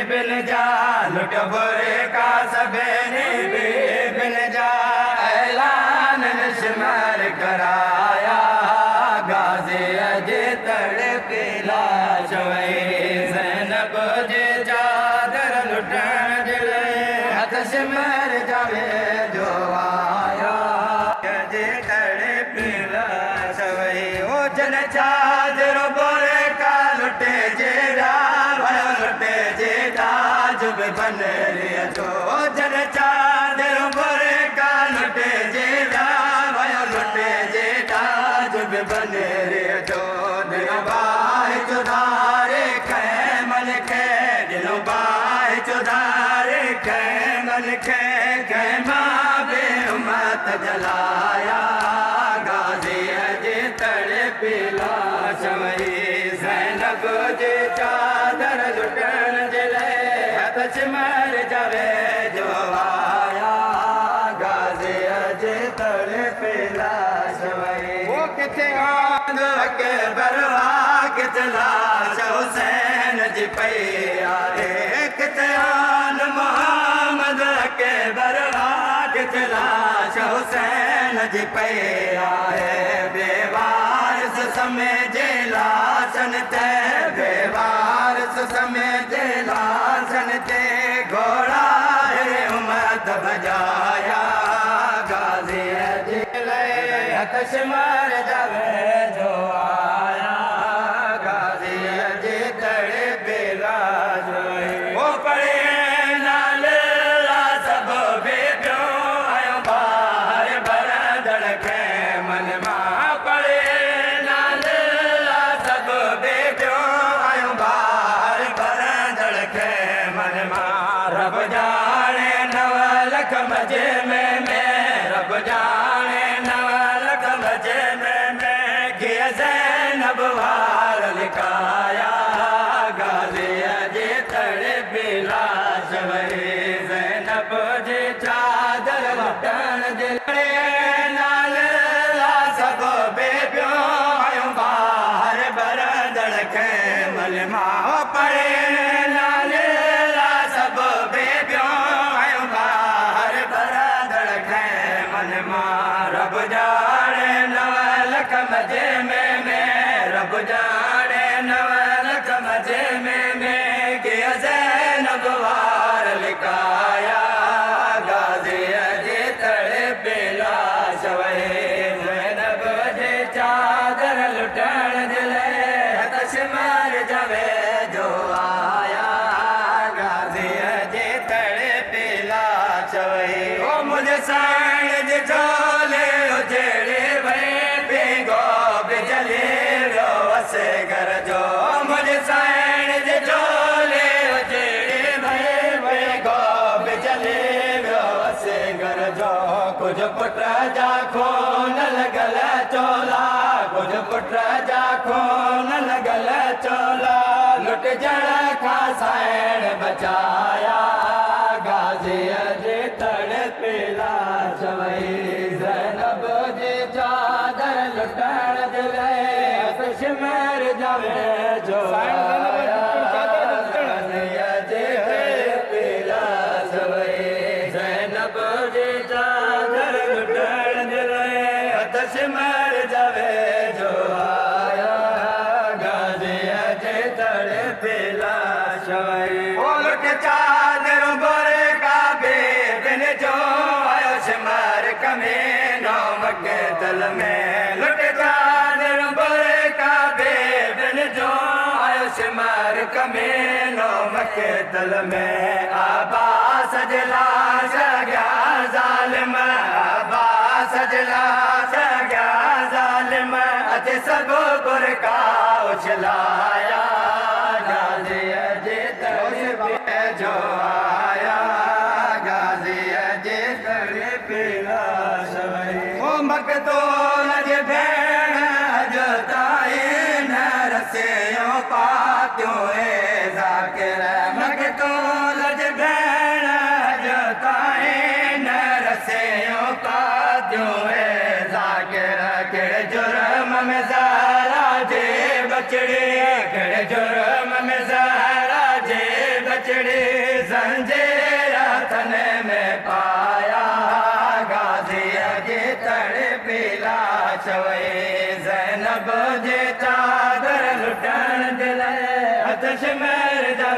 बिन जा लुट बुरे का सबने बिन जा ऐलान निशमर कराया गाजी अजे तड़पे लाश वही ज़ैनब जे चादर लुटण दिले हथ सिमर जावे जो आया अजे तड़पे लाश वही ओ जन चादर बोरे का लुटे जेड़ा लुटे जेड़ा जुब बन लिया तो जन चादर बोरे का लुटे जेड़ा लुटे जेड़ा जुब बन लिया तो दिलों बाहे चुधारे कै मन कै दिलों बाहे चुधारे कै मन कै माँ बे उम्मत जलाया गाजी अजे तड़पे लाश वही ज़ैनब जे चादर लुटण दिले हथ सिमर जावे जो आया गाजी अजे तड़पे लाश वही वो किथे आंद के बरवा किथे लाश हुसैन जी पई आए किथे आंद मोहम्मद के बरवा किथे लाश हुसैन जी पई आए बेवारिस समय जे लाशन ते बेवारिस समय जे लाशन ते घोड़ा है उम्मत बजाया गाजी अजे हथ सिमर जावे जो आया गाजी अजे तड़पे लाश वो पड़े नाल सब बेबियो आयो बाहर बरदड़ के मन मां पड़े नाल सब बेबियो आयो बाहर बरदड़ के मन मां रब जाने नव लख मजे में रब जाने ज़ैनब वार लिखाया गाजी अजे तड़पे लाश वही ज़ैनब जे चादर लुटण दिले नाल सब बेबियो आयो बाहर बरदड़ के मन मां पड़े नाल सब बेबियो आयो बाहर बरदड़ के मन मां रब जाने नव लख मजे में रब जाने नव लख मजे में कि ज़ैनब वार लिखाया गाजी अजे तड़पे लाश वही ज़ैनब जे चादर लुटण दिले हथ सिमर जावे जो आया गाजी अजे तड़पे लाश वही ओ मुझे साण जे झोले उजेड़े भई बेगो बिजली से घर जो मुझे साण जे झोले उजेड़े भई गो बिजली से घर जो कुछ पुट जा खून लगल चोला कुछ पुट जा खून लगल चोला लुट जड़ खा साण बचाया गाजी अजे तड़पे लाश वही ज़ैनब जे चादर लुटण दिले सिमर जावे जो आया गाजी अजे तड़पे लाश वही ज़ैनब जे चादर लुटण दिले हथ सिमर जावे जो आया गाजी अजे तड़पे लाश वही ओ लुट चादर बोरे का बेबिन जो आयो सिमर कमे नो मके दल में लुट चादर बोरे का बेबिन जो आयो सिमर कमे नो मके दल में आबास जला सगया जालिम आबास जला सगया जालिम अते सब बुरका उछलाया गाजी अजे तड़पे जो आया गाजी अजे तड़पे लाश वही ओ मकतूल जे भेण जो ताई न रसियो पातियो ए ज़ाकिर मकतूल जे भेण जो ताई न रसियो पातियो ए ज़ाकिर केड़े जुर्म में ज़हरा जे बचड़े केड़े जुर्म में ज़हरा जे बचड़े ज़ंजीर हथन में पाया गाज़ीअ जे तड़पी लाश वई ज़ैनब जे चादर लुटण जे लाइ हथ शिमर जा